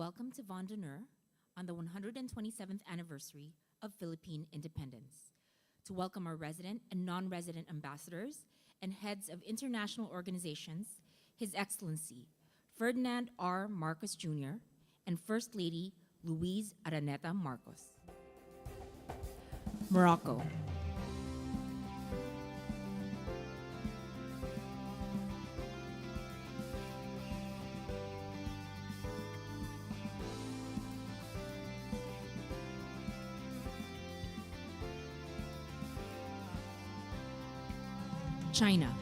welcome to Von d'Honneur on the 127th anniversary of Philippine Independence, to welcome our resident and non-resident ambassadors and heads of international organizations, His Excellency Ferdinand R. Marcos Jr. and First Lady Luis Araneta Marcos. Morocco. China.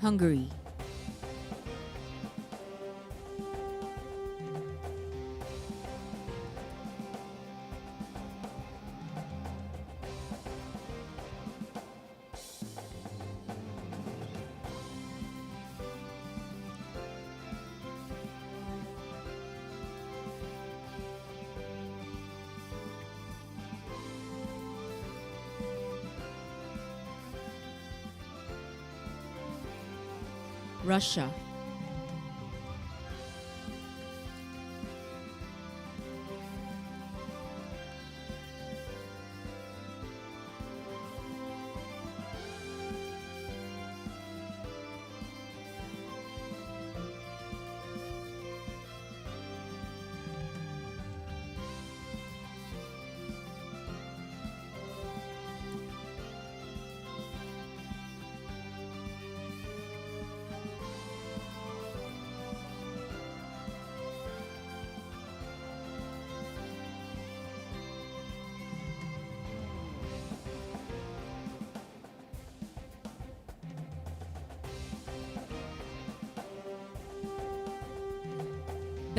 Hungary. Russia.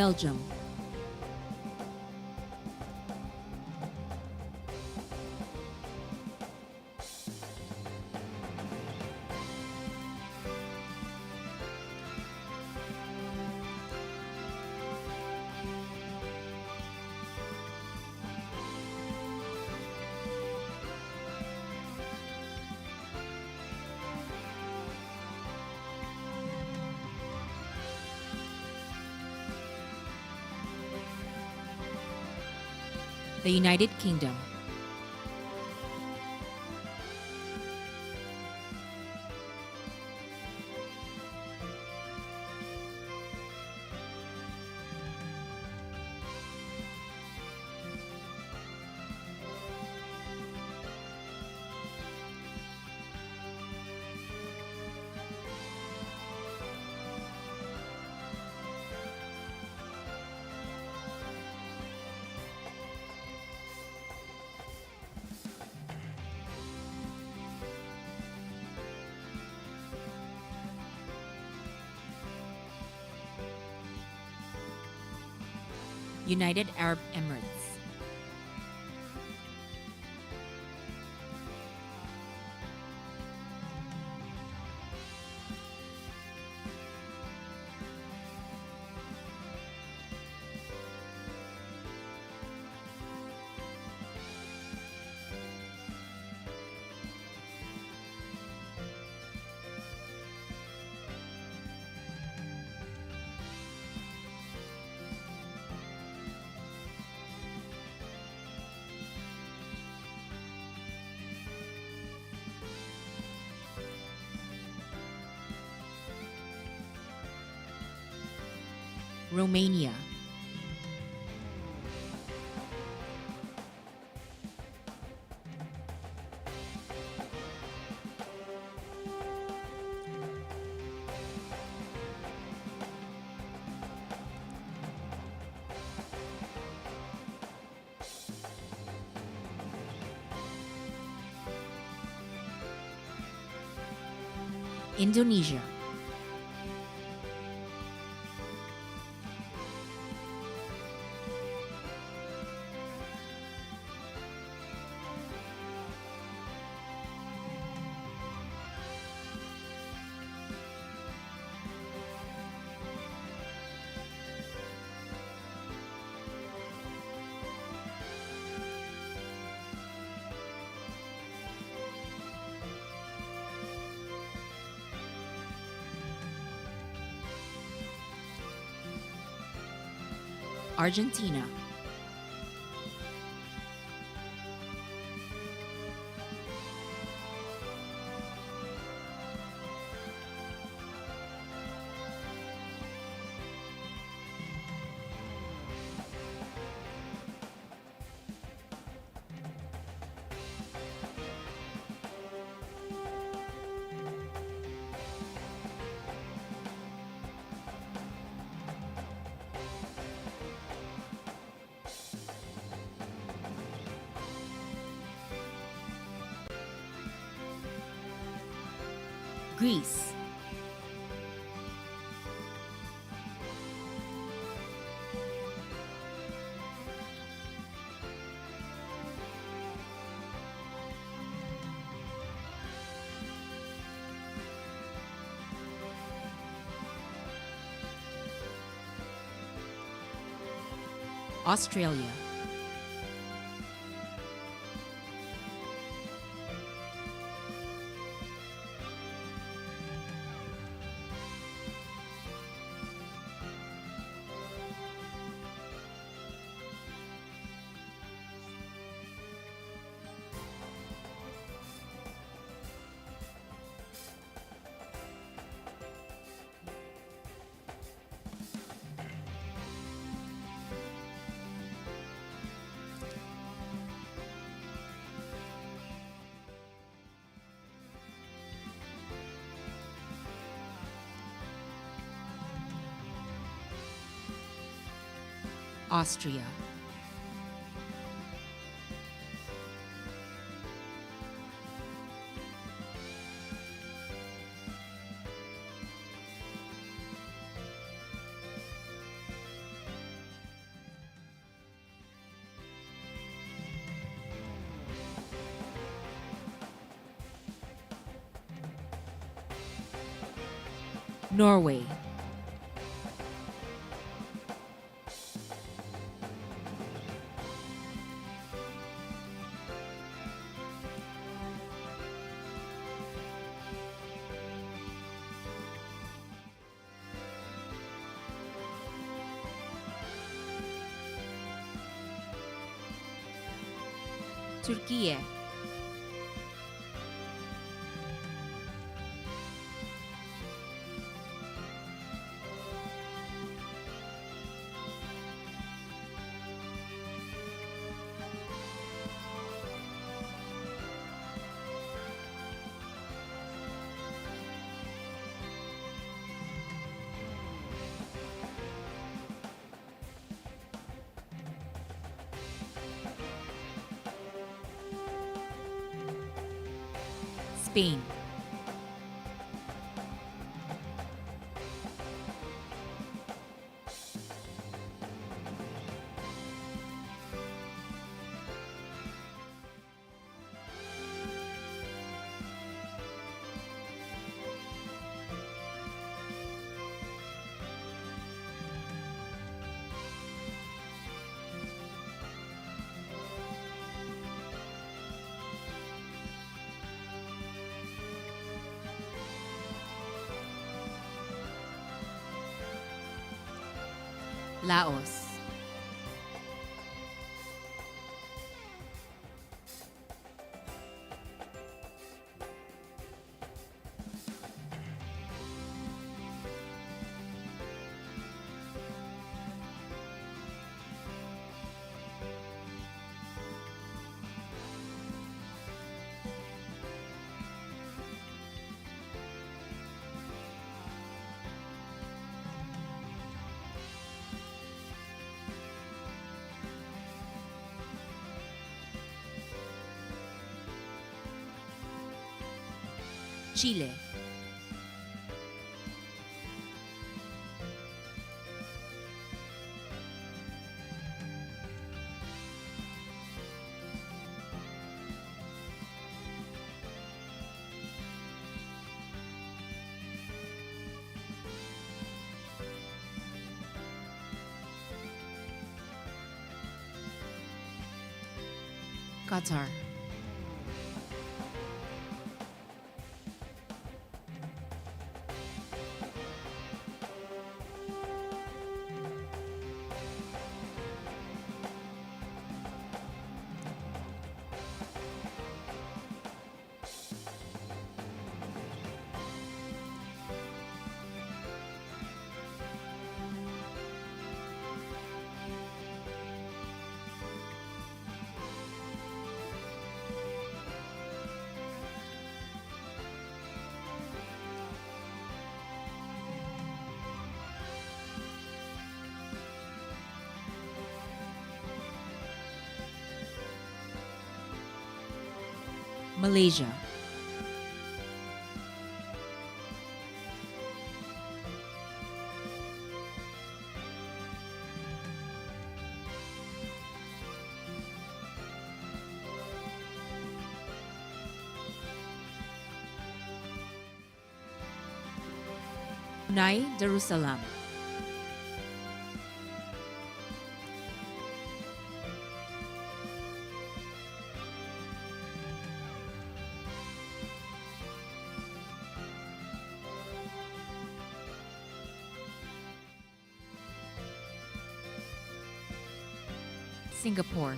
Belgium. The United Kingdom. United Arab Emirates. Romania. Indonesia. Argentina. Greece. Australia. Austria. Norway. Turkey. Spain. Laos. Chile. Qatar. Malaysia. Brunei Darussalam. Singapore.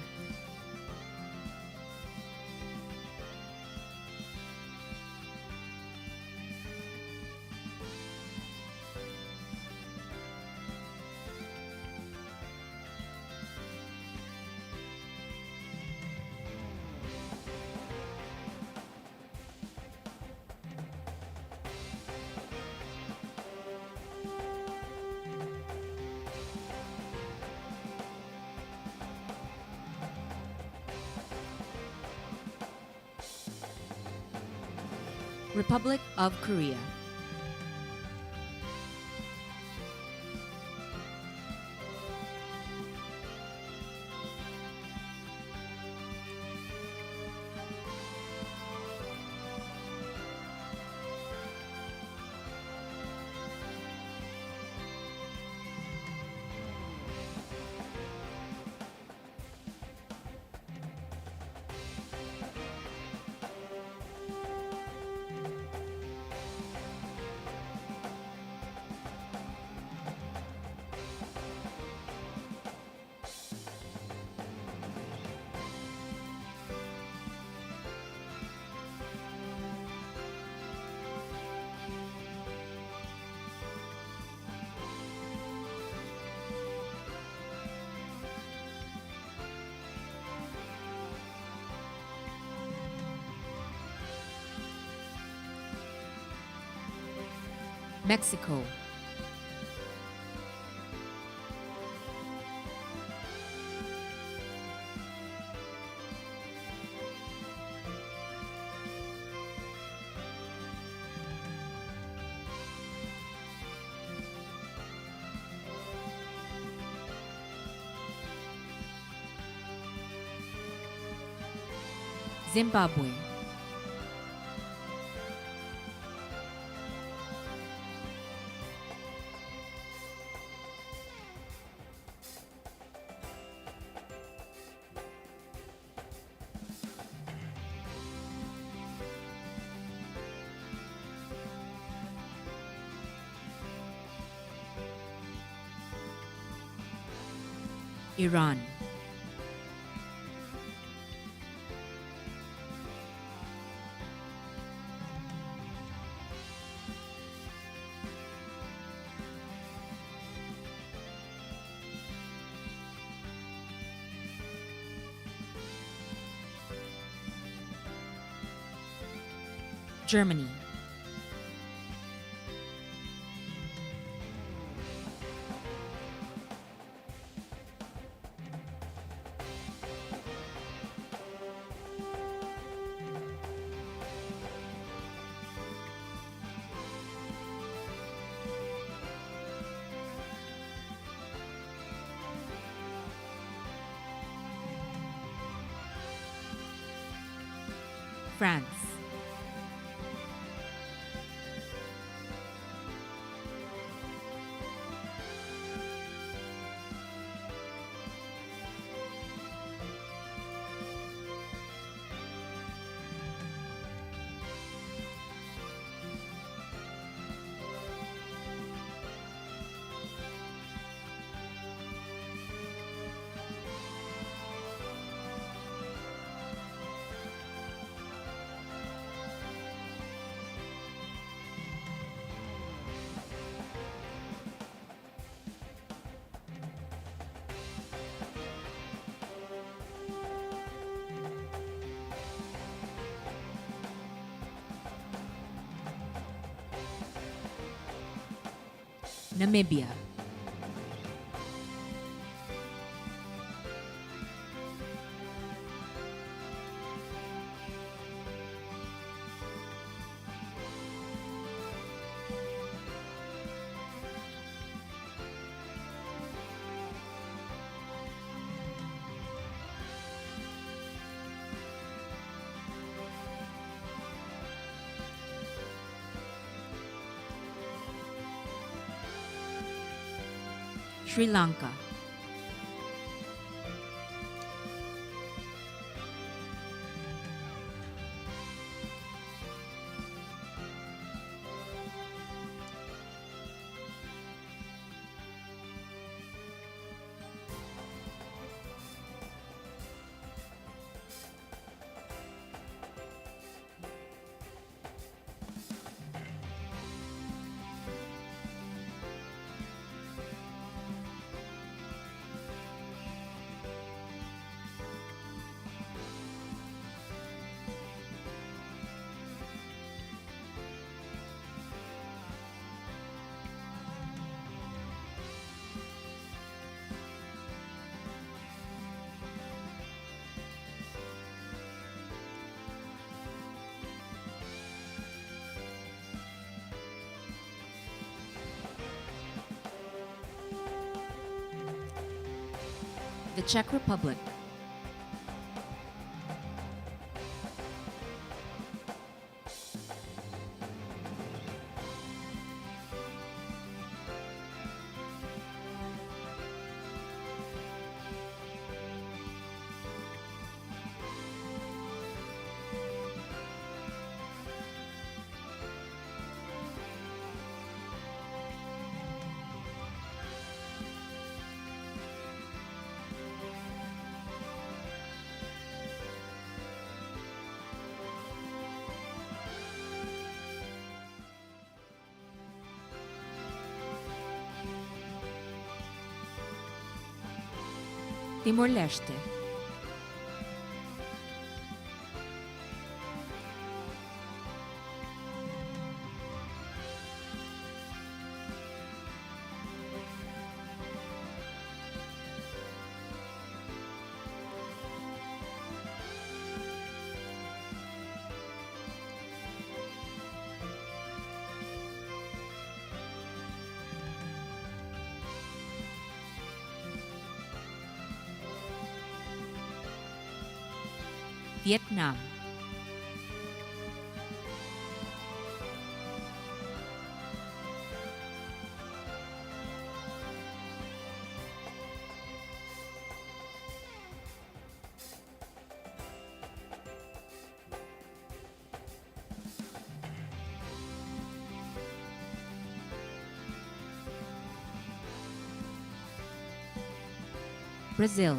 Republic of Korea. Mexico. Zimbabwe. Iran. Germany. France. Namibia. Sri Lanka. The Czech Republic. Timor-Leste. Vietnam. Brazil.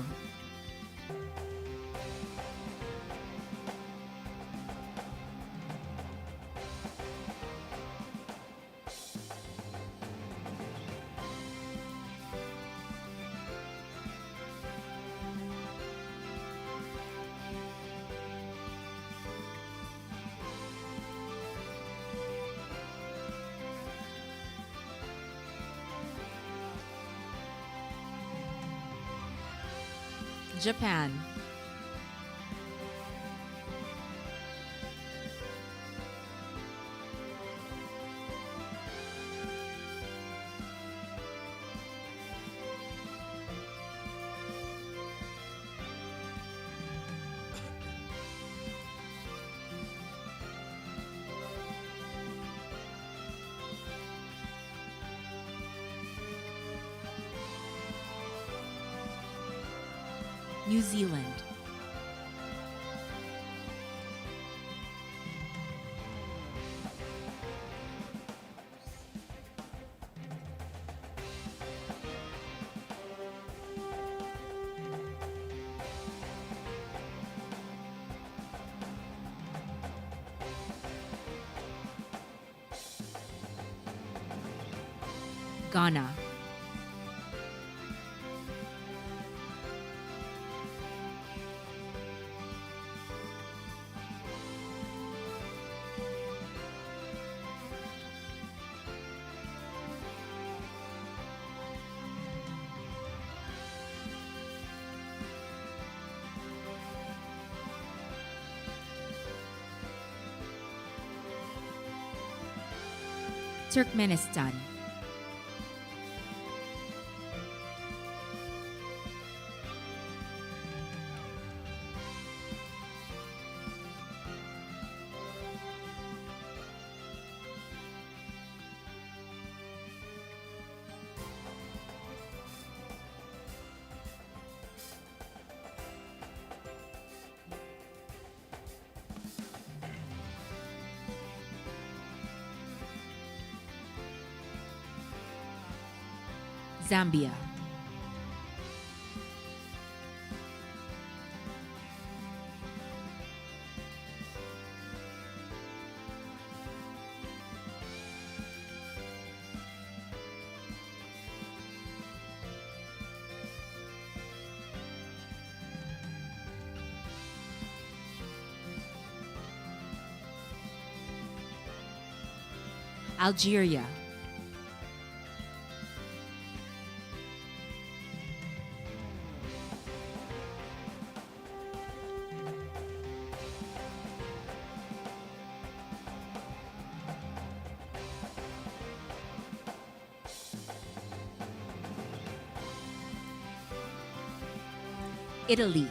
Japan. New Zealand. Ghana. Turkmenistan, Zambia, Algeria, Italy,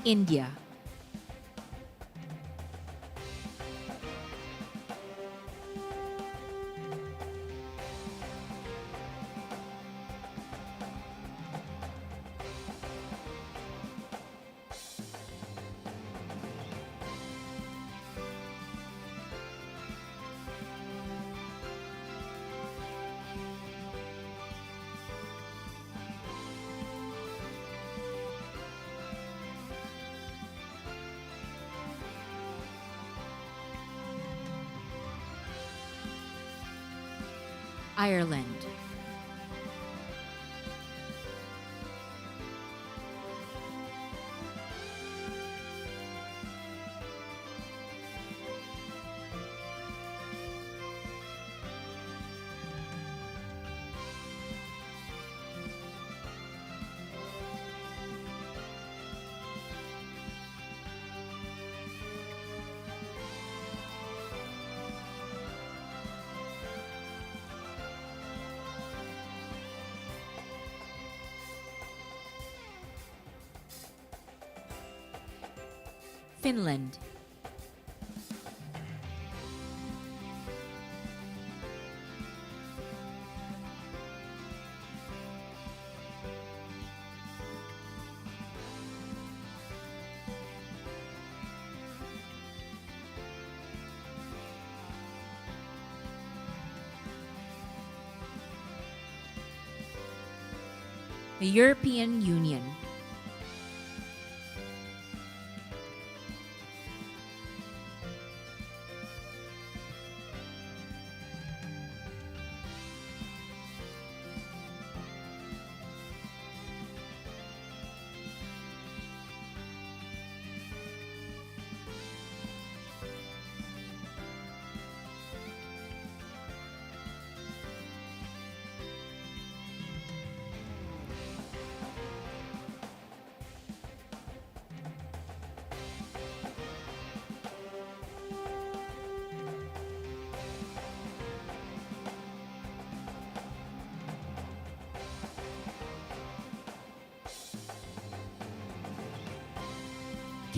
India, Ireland, Finland, the European Union,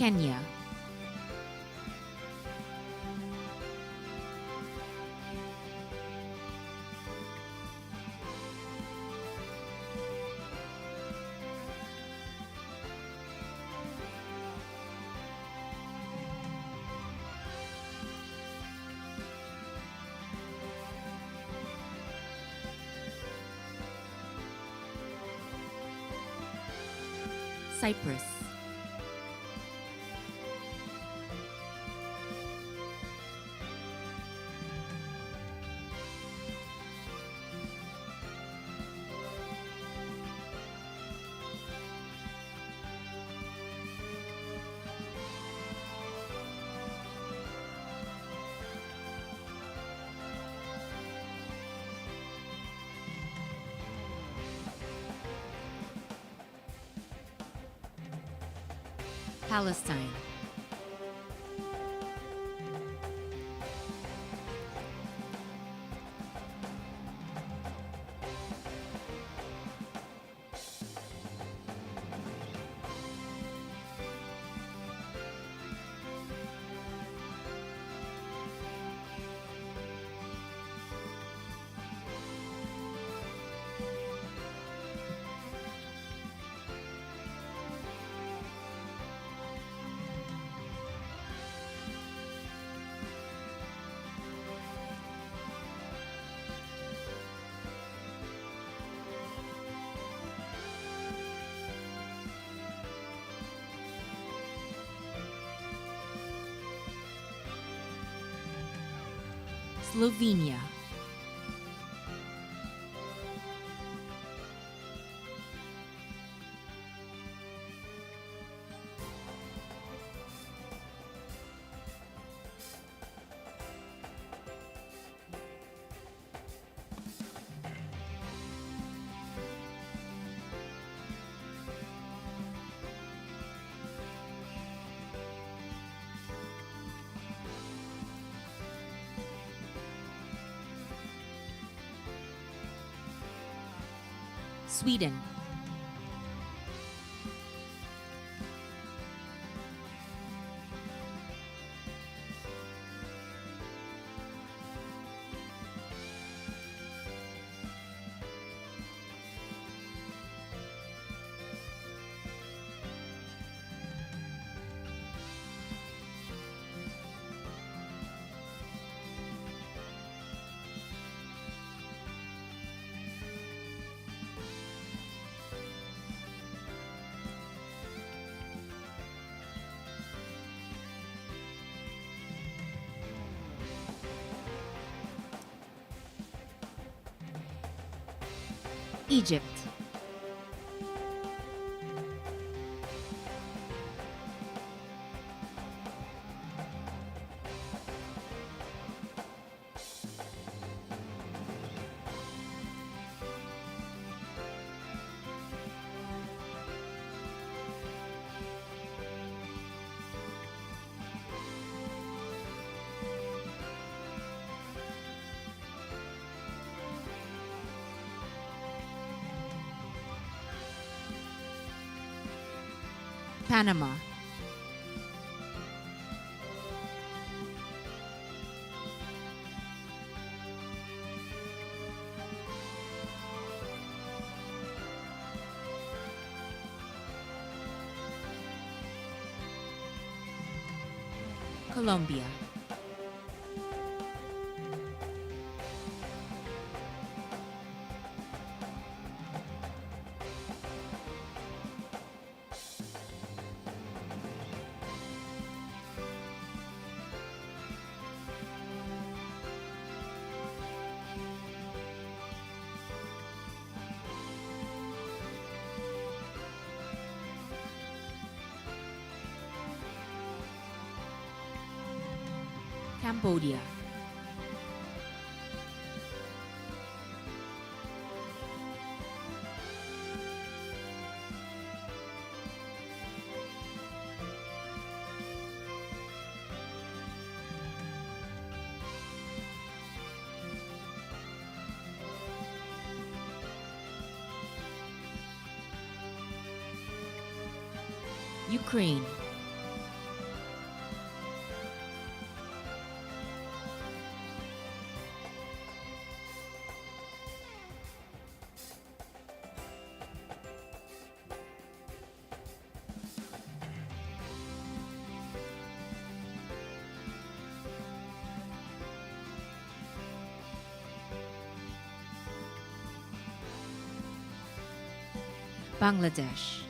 Kenya, Cyprus, Palestine, Slovenia, Sweden, Egypt, Panama, Colombia, Cambodia, Ukraine, Bangladesh,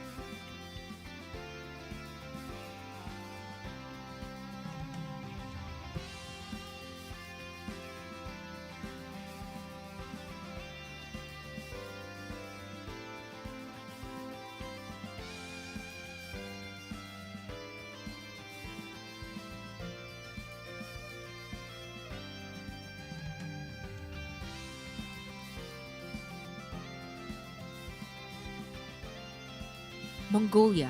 Mongolia,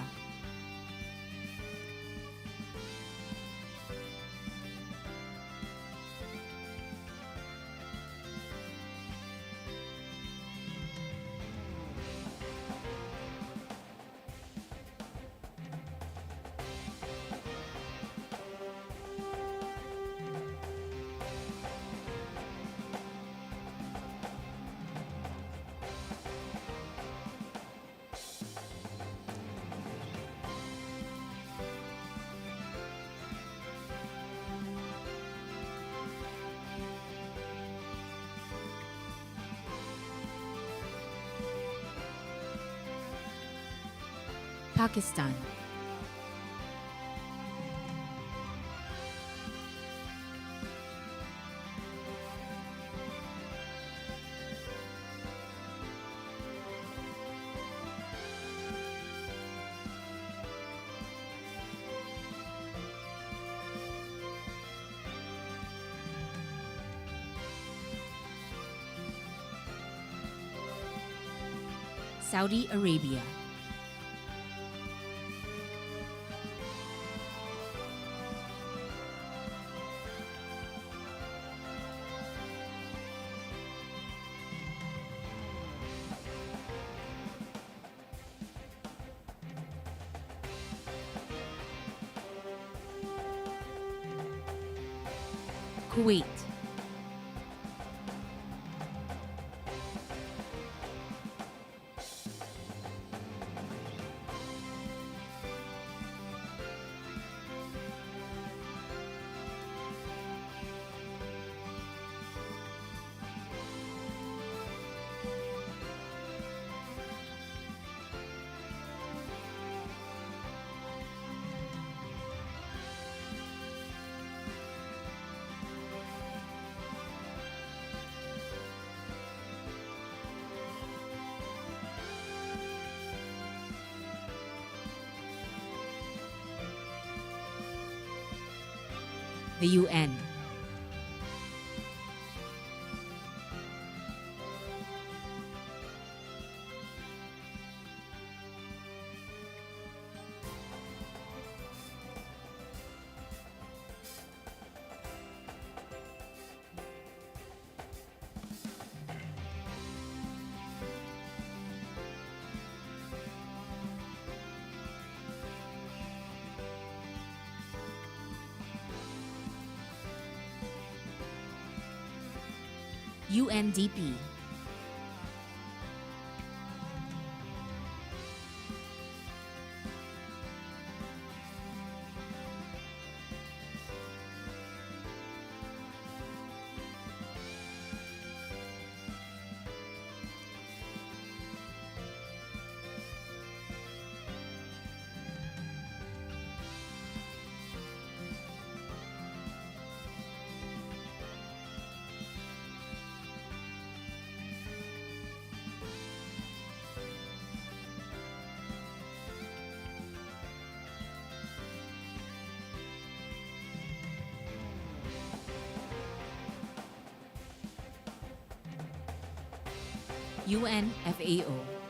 Pakistan, Saudi Arabia, Kuwait, the UN, UNDP, UNFAO,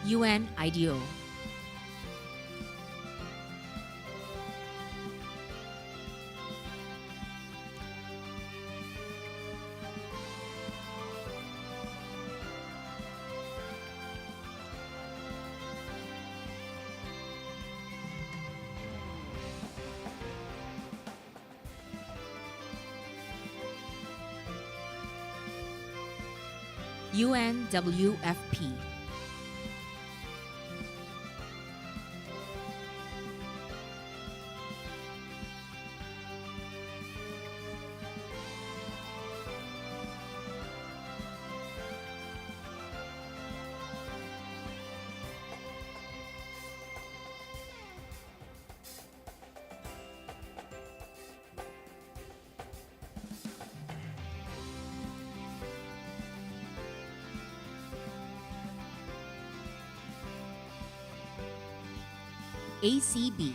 UNIDO, UNWFP, ACB,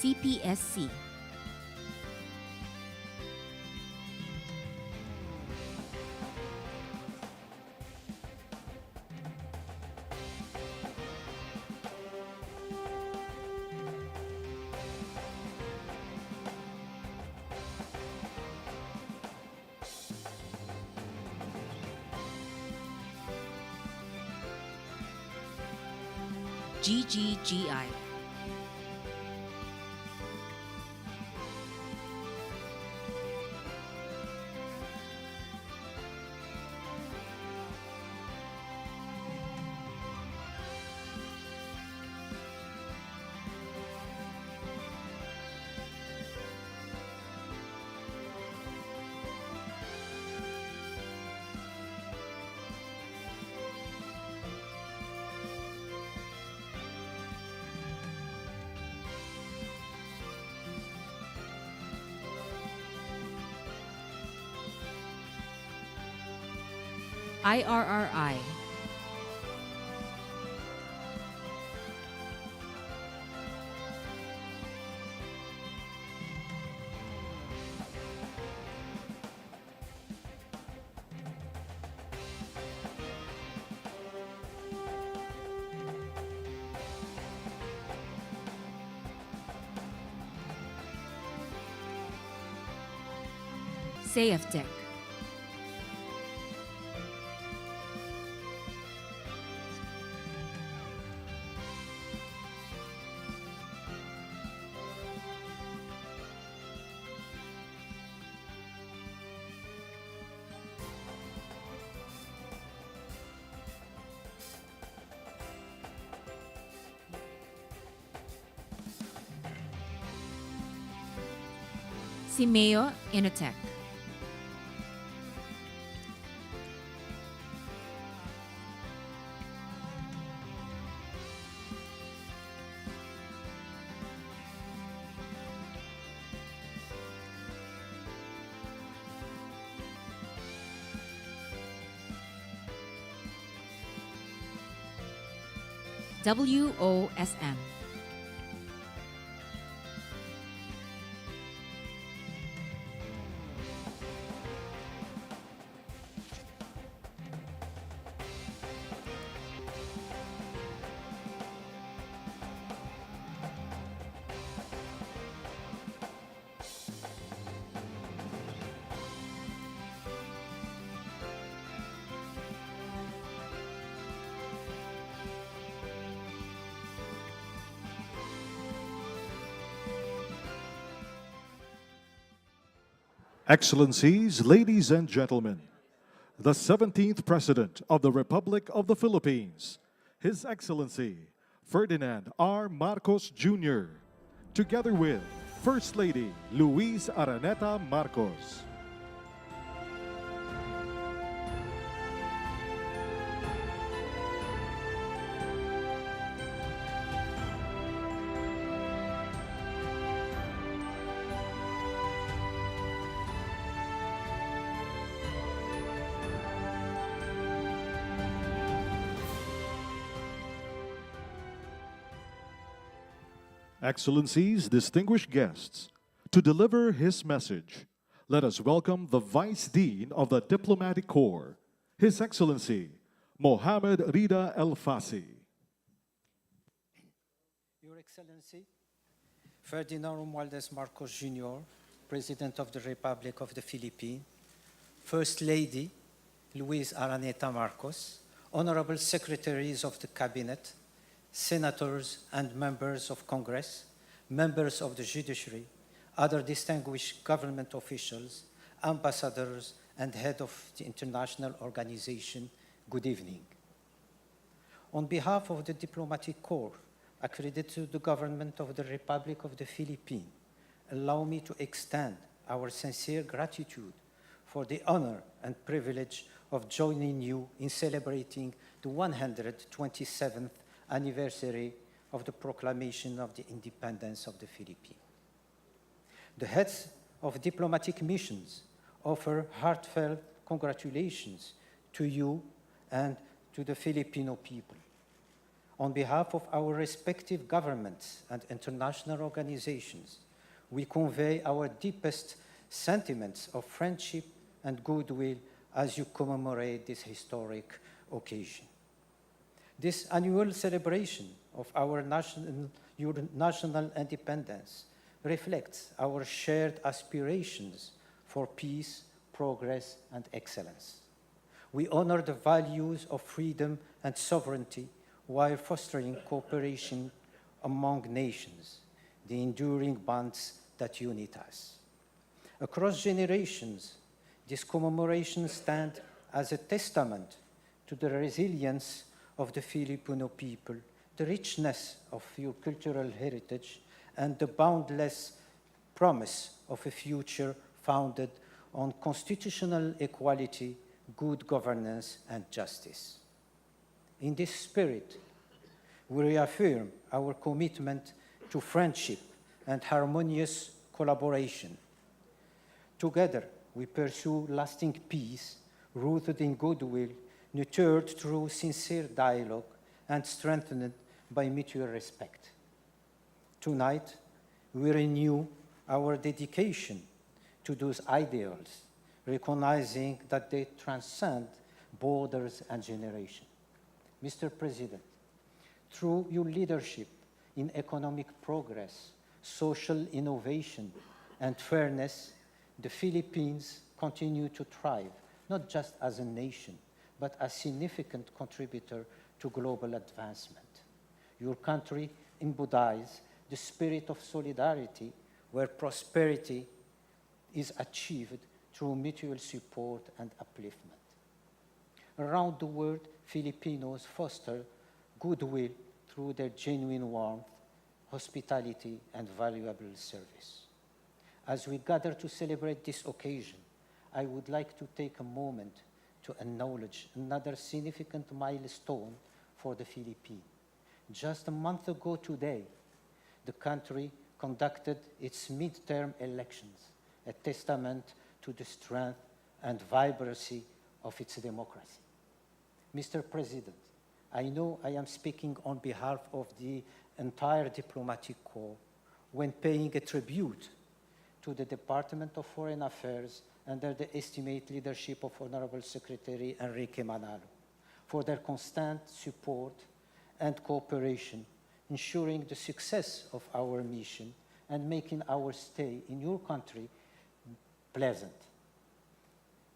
CPSC. GGGI. IRRI. SAFTEC. CIMEO Inotech. WOSM. Excellencies, ladies and gentlemen, the 17th President of the Republic of the Philippines, His Excellency Ferdinand R. Marcos Jr., together with First Lady Luis Araneta Marcos. Excellencies, distinguished guests, to deliver his message, let us welcome the Vice Dean of the Diplomatic Corps, His Excellency Mohammed Rida El Fassi. Your Excellency, Ferdinand Marcos Jr., President of the Republic of the Philippines, First Lady Luis Araneta Marcos, Honorable Secretaries of the Cabinet, Senators and members of Congress, members of the judiciary, other distinguished government officials, ambassadors, and head of the international organization, good evening. On behalf of the Diplomatic Corps, accredited to the government of the Republic of the Philippines, allow me to extend our sincere gratitude for the honor and privilege of joining you in celebrating the 127th anniversary of the proclamation of the independence of the Philippines. The heads of diplomatic missions offer heartfelt congratulations to you and to the Filipino people. On behalf of our respective governments and international organizations, we convey our deepest sentiments of friendship and goodwill as you commemorate this historic occasion. This annual celebration of our national independence reflects our shared aspirations for peace, progress, and excellence. We honor the values of freedom and sovereignty while fostering cooperation among nations, the enduring bonds that unite us. Across generations, this commemoration stands as a testament to the resilience of the Filipino people, the richness of your cultural heritage, and the boundless promise of a future founded on constitutional equality, good governance, and justice. In this spirit, we reaffirm our commitment to friendship and harmonious collaboration. Together, we pursue lasting peace rooted in goodwill, nurtured through sincere dialogue, and strengthened by mutual respect. Tonight, we renew our dedication to those ideals, recognizing that they transcend borders and generations. Mr. President, through your leadership in economic progress, social innovation, and fairness, the Philippines continue to thrive, not just as a nation, but a significant contributor to global advancement. Your country embodies the spirit of solidarity, where prosperity is achieved through mutual support and upliftment. Around the world, Filipinos foster goodwill through their genuine warmth, hospitality, and valuable service. As we gather to celebrate this occasion, I would like to take a moment to acknowledge another significant milestone for the Philippines. Just a month ago today, the country conducted its midterm elections, a testament to the strength and vibrancy of its democracy. Mr. President, I know I am speaking on behalf of the entire diplomatic corps when paying a tribute to the Department of Foreign Affairs under the estimate leadership of Honorable Secretary Enrique Manalo for their constant support and cooperation, ensuring the success of our mission and making our stay in your country pleasant.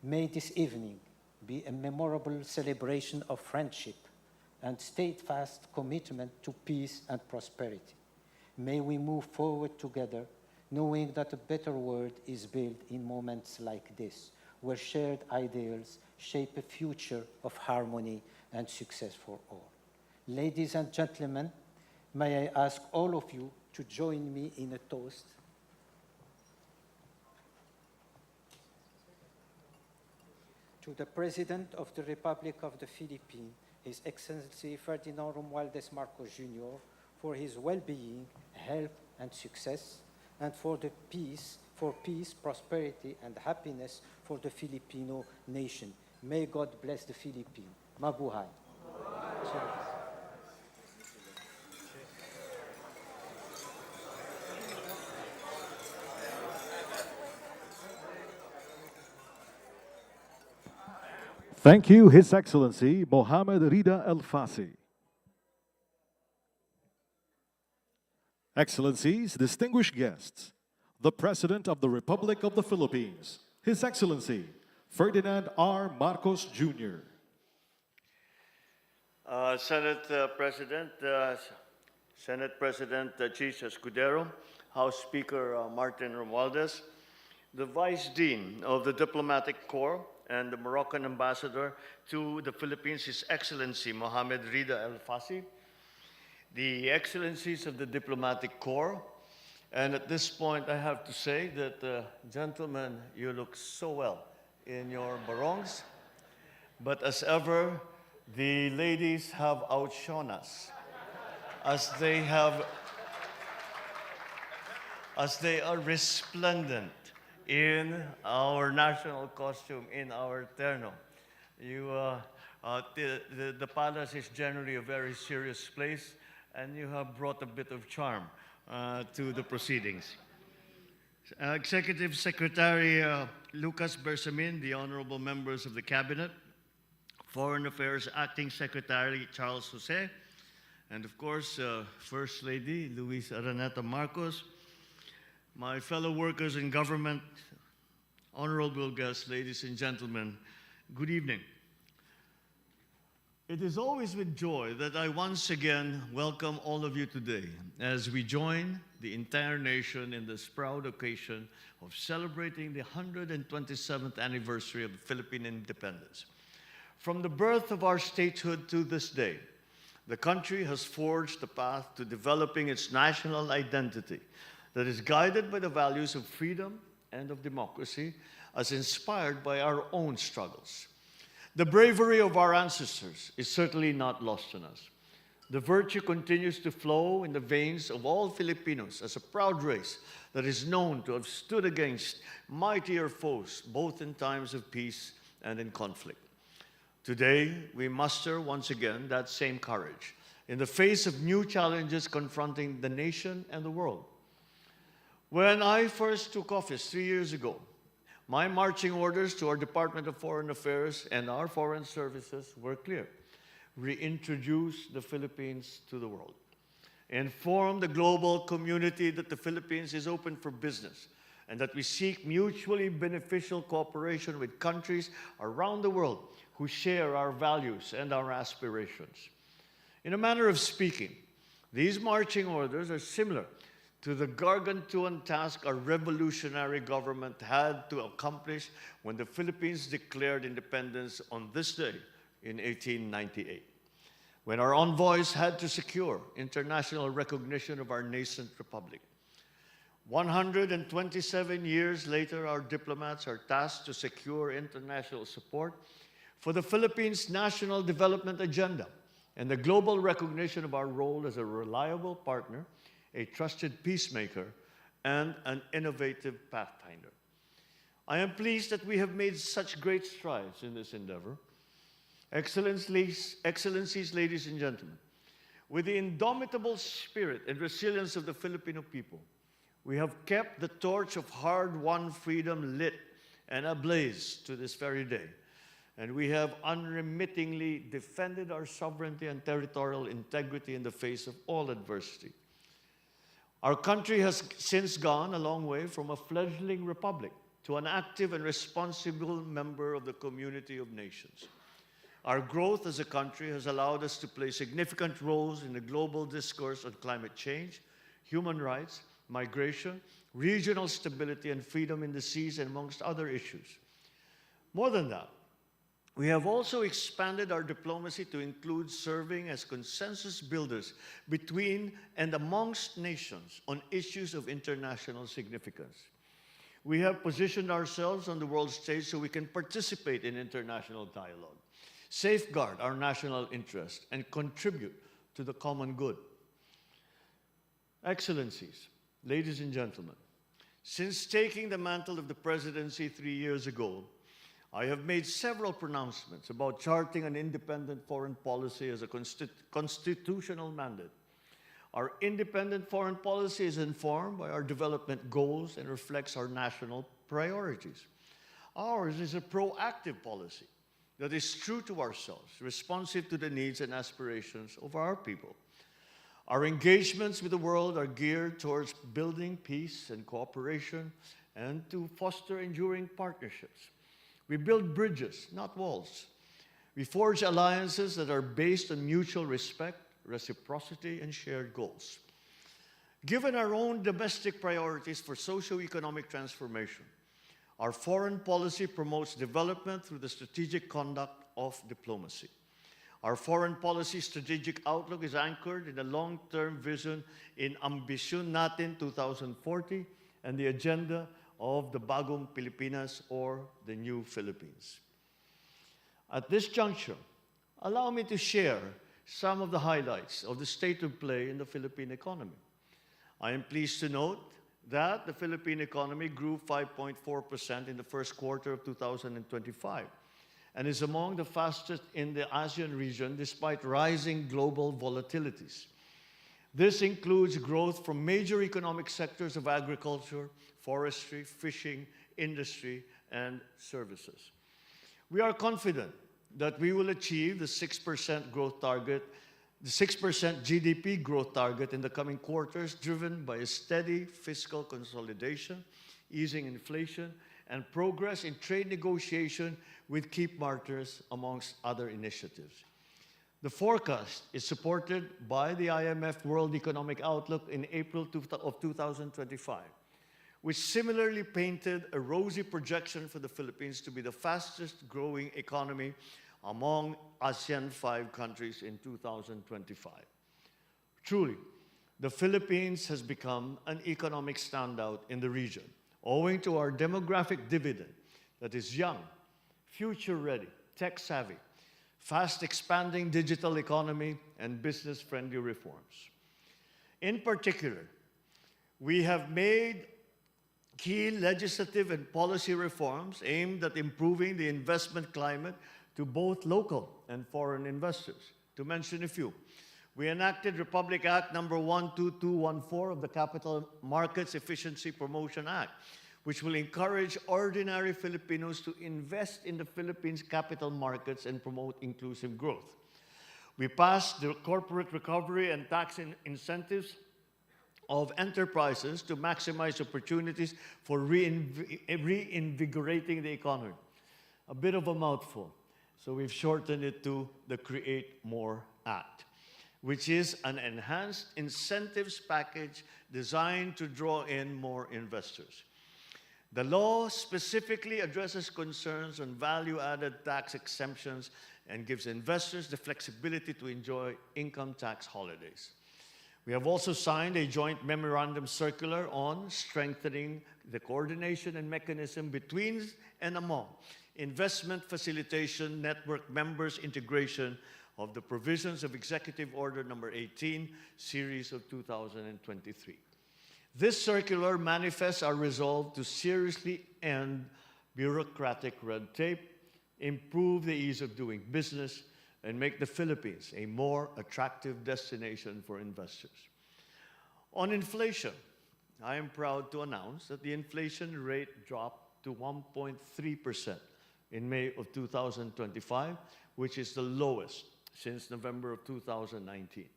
May this evening be a memorable celebration of friendship and steadfast commitment to peace and prosperity. May we move forward together, knowing that a better world is built in moments like this, where shared ideals shape a future of harmony and success for all. Ladies and gentlemen, may I ask all of you to join me in a toast. To the President of the Republic of the Philippines, His Excellency Ferdinand R Marcos Jr., for his well-being, health, and success, and for peace, prosperity, and happiness for the Filipino nation. May God bless the Philippines. Mabuhay. Cheers. Thank you, His Excellency Mohammed Rida El Fassi. Excellencies, distinguished guests, the President of the Republic of the Philippines, His Excellency Ferdinand R. Marcos Jr. Senate President Chis Escudero, House Speaker Martin Romualdez, the Vice Dean of the Diplomatic Corps and the Moroccan Ambassador to the Philippines, His Excellency Mohammed Rida El Fassi, the Excellencies of the Diplomatic Corps, and at this point I have to say that, gentlemen, you look so well in your barongs, but as ever, the ladies have outshone us as they are resplendent in our national costume, in our terno. You The palace is generally a very serious place, and you have brought a bit of charm to the proceedings. Executive Secretary Lucas Bersamin, the honorable members of the Cabinet, Foreign Affairs Acting Secretary Charles Jose, and of course, First Lady Luis Araneta Marcos, my fellow workers in government, honorable guests, ladies and gentlemen, good evening. It is always with joy that I once again welcome all of you today as we join the entire nation in this proud occasion of celebrating the 127th anniversary of the Philippine Independence. From the birth of our statehood to this day, the country has forged the path to developing its national identity that is guided by the values of freedom and of democracy as inspired by our own struggles. The bravery of our ancestors is certainly not lost on us. The virtue continues to flow in the veins of all Filipinos as a proud race that is known to have stood against mightier foes, both in times of peace and in conflict. Today, we muster once again that same courage in the face of new challenges confronting the nation and the world. When I first took office 3 years ago, my marching orders to our Department of Foreign Affairs and our foreign services were clear. Reintroduce the Philippines to the world. Inform the global community that the Philippines is open for business and that we seek mutually beneficial cooperation with countries around the world who share our values and our aspirations. In a manner of speaking, these marching orders are similar to the gargantuan task our revolutionary government had to accomplish when the Philippines declared independence on this day in 1898, when our envoys had to secure international recognition of our nascent republic. 127 years later, our diplomats are tasked to secure international support for the Philippines' national development agenda and the global recognition of our role as a reliable partner, a trusted peacemaker, and an innovative pathfinder. I am pleased that we have made such great strides in this endeavor. Excellencies, ladies and gentlemen, with the indomitable spirit and resilience of the Filipino people, we have kept the torch of hard-won freedom lit and ablaze to this very day. And we have unremittingly defended our sovereignty and territorial integrity in the face of all adversity. Our country has since gone a long way from a fledgling republic to an active and responsible member of the community of nations. Our growth as a country has allowed us to play significant roles in the global discourse on climate change, human rights, migration, regional stability, and freedom in the seas, and amongst other issues. More than that, we have also expanded our diplomacy to include serving as consensus builders between and amongst nations on issues of international significance. We have positioned ourselves on the world stage so we can participate in international dialogue, safeguard our national interest, and contribute to the common good. Excellencies, ladies and gentlemen, since taking the mantle of the presidency 3 years ago, I have made several pronouncements about charting an independent foreign policy as a constitutional mandate. Our independent foreign policy is informed by our development goals and reflects our national priorities. Ours is a proactive policy that is true to ourselves, responsive to the needs and aspirations of our people. Our engagements with the world are geared towards building peace and cooperation and to foster enduring partnerships. We build bridges, not walls. We forge alliances that are based on mutual respect, reciprocity, and shared goals. Given our own domestic priorities for socio-economic transformation, our foreign policy promotes development through the strategic conduct of diplomacy. Our foreign policy strategic outlook is anchored in a long-term vision in Ambisyon Natin 2040 and the agenda of the Bagong Pilipinas, or the New Philippines. At this juncture, allow me to share some of the highlights of the state of play in the Philippine economy. I am pleased to note that the Philippine economy grew 5.4% in the first quarter of 2025, and is among the fastest in the ASEAN region despite rising global volatilities. This includes growth from major economic sectors of agriculture, forestry, fishing, industry, and services. We are confident that we will achieve the 6% growth target, the 6% GDP growth target in the coming quarters, driven by a steady fiscal consolidation, easing inflation, and progress in trade negotiation with key partners, amongst other initiatives. The forecast is supported by the IMF World Economic Outlook in April of 2025, which similarly painted a rosy projection for the Philippines to be the fastest growing economy among ASEAN 5 countries in 2025. Truly, the Philippines has become an economic standout in the region, owing to our demographic dividend that is young, future-ready, tech-savvy, fast-expanding digital economy, and business-friendly reforms. In particular, we have made key legislative and policy reforms aimed at improving the investment climate to both local and foreign investors. To mention a few, we enacted Republic Act number 12214 of the Capital Markets Efficiency Promotion Act, which will encourage ordinary Filipinos to invest in the Philippines' capital markets and promote inclusive growth. We passed the corporate recovery and tax incentives of enterprises to maximize opportunities for reinvigorating the economy. A bit of a mouthful, so we've shortened it to the Create More Act, which is an enhanced incentives package designed to draw in more investors. The law specifically addresses concerns on value-added tax exemptions and gives investors the flexibility to enjoy income tax holidays. We have also signed a joint memorandum circular on strengthening the coordination and mechanism between and among investment facilitation network members, integration of the provisions of Executive Order number 18, series of 2023. This circular manifests our resolve to seriously end bureaucratic red tape, improve the ease of doing business, and make the Philippines a more attractive destination for investors. On inflation, I am proud to announce that the inflation rate dropped to 1.3% in May of 2025, which is the lowest since November of 2019.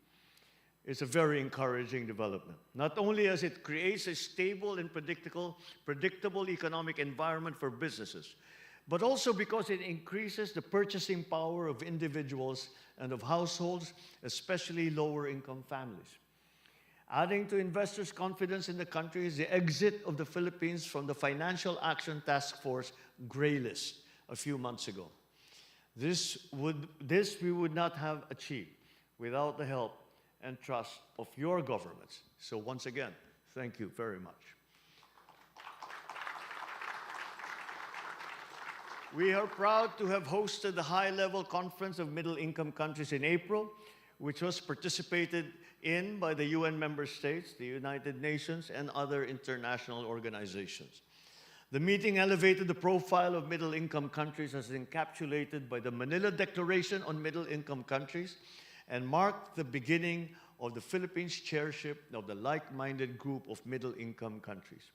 It's a very encouraging development, not only as it creates a stable and predictable economic environment for businesses, but also because it increases the purchasing power of individuals and of households, especially lower-income families. Adding to investors' confidence in the country is the exit of the Philippines from the Financial Action Task Force gray list a few months ago. This we would not have achieved without the help and trust of your governments. So once again, thank you very much. We are proud to have hosted the high-level conference of middle-income countries in April, which was participated in by the UN member states, the United Nations, and other international organizations. The meeting elevated the profile of middle-income countries as encapsulated by the Manila Declaration on Middle-Income Countries, and marked the beginning of the Philippines' chairship of the like-minded group of middle-income countries.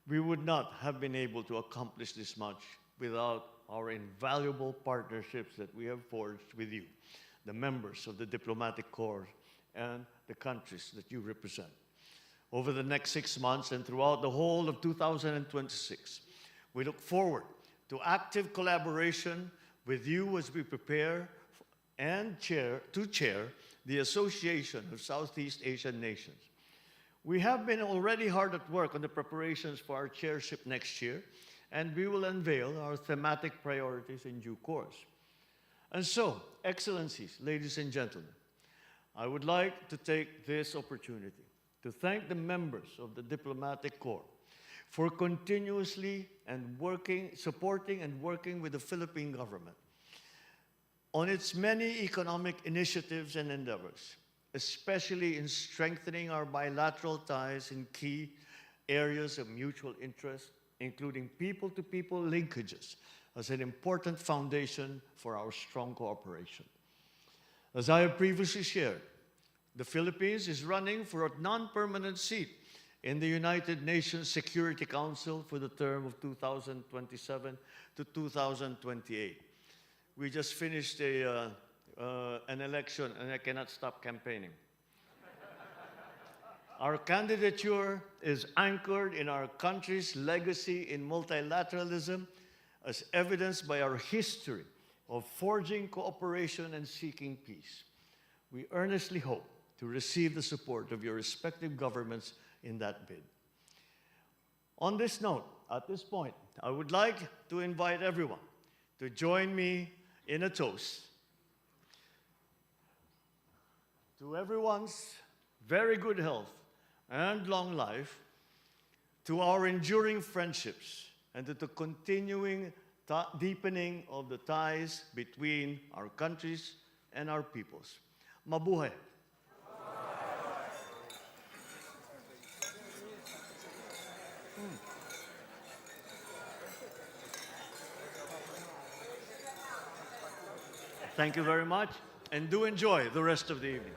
We would not have been able to accomplish this much without our invaluable partnerships that we have forged with you, the members of the diplomatic corps and the countries that you represent. Over the next 6 months and throughout the whole of 2026, we look forward to active collaboration with you as we prepare and chair the Association of Southeast Asian Nations. We have been already hard at work on the preparations for our chairship next year, and we will unveil our thematic priorities in due course. And so, Excellencies, ladies and gentlemen, I would like to take this opportunity to thank the members of the Diplomatic Corps for continuously supporting and working with the Philippine government on its many economic initiatives and endeavors, especially in strengthening our bilateral ties in key areas of mutual interest, including people-to-people linkages as an important foundation for our strong cooperation. As I have previously shared, the Philippines is running for a non-permanent seat in the United Nations Security Council for the term of 2027 to 2028. We just finished an election and I cannot stop campaigning. Our candidature is anchored in our country's legacy in multilateralism, as evidenced by our history of forging cooperation and seeking peace. We earnestly hope to receive the support of your respective governments in that bid. On this note, at this point, I would like to invite everyone to join me in a toast to everyone's very good health and long life, to our enduring friendships, and to the continuing deepening of the ties between our countries and our peoples. Mabuhay! Thank you very much, and do enjoy the rest of the evening.